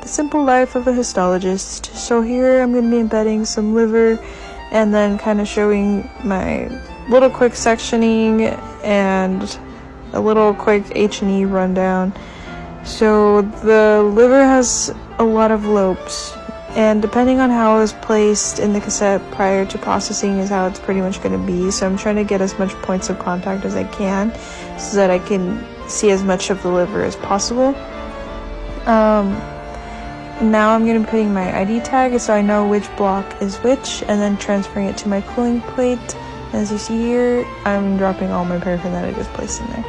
The simple life of a histologist. So here I'm going to be embedding some liver and then kind of showing my little quick sectioning and a little quick H&E rundown. So the liver has a lot of lobes, and depending on how it was placed in the cassette prior to processing is how it's pretty much going to be. So I'm trying to get as much points of contact as I can so that I can see as much of the liver as possible. Now I'm going to be putting my ID tag so I know which block is which, and then transferring it to my cooling plate. As you see here, I'm dropping all my paraffin that I just placed in there.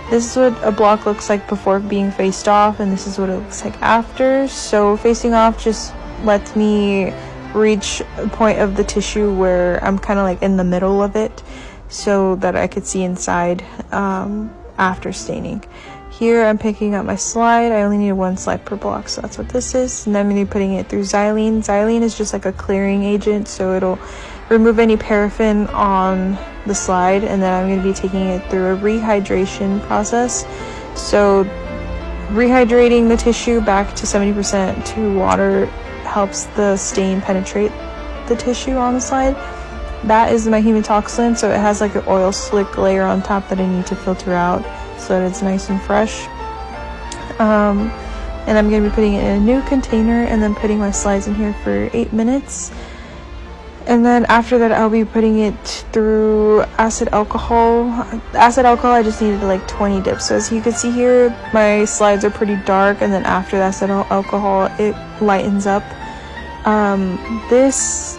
This is what a block looks like before being faced off, and this is what it looks like after. So facing off just lets me reach a point of the tissue where I'm kind of like in the middle of it so that I could see inside after staining. Here I'm picking up my slide. I only need 1 slide per block, so that's what this is. And then I'm going to be putting it through xylene. Xylene is just like a clearing agent, so it'll remove any paraffin on the slide. And then I'm going to be taking it through a rehydration process. So rehydrating the tissue back to 70% to water helps the stain penetrate the tissue on the slide. That is my hematoxylin, so it has like an oil slick layer on top that I need to filter out so that it's nice and fresh. And I'm going to be putting it in a new container and then putting my slides in here for 8 minutes. And then after that, I'll be putting it through acid alcohol. Acid alcohol, I just needed like 20 dips. So as you can see here, my slides are pretty dark, and then after the acid alcohol, it lightens up. This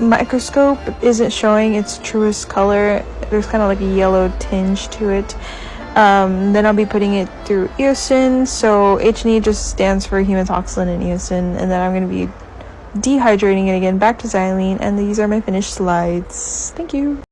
microscope isn't showing its truest color. There's kind of like a yellow tinge to it. Then I'll be putting it through eosin. So H&E just stands for hematoxylin and eosin, and then I'm going to be dehydrating it again back to xylene, and these are my finished slides. Thank you.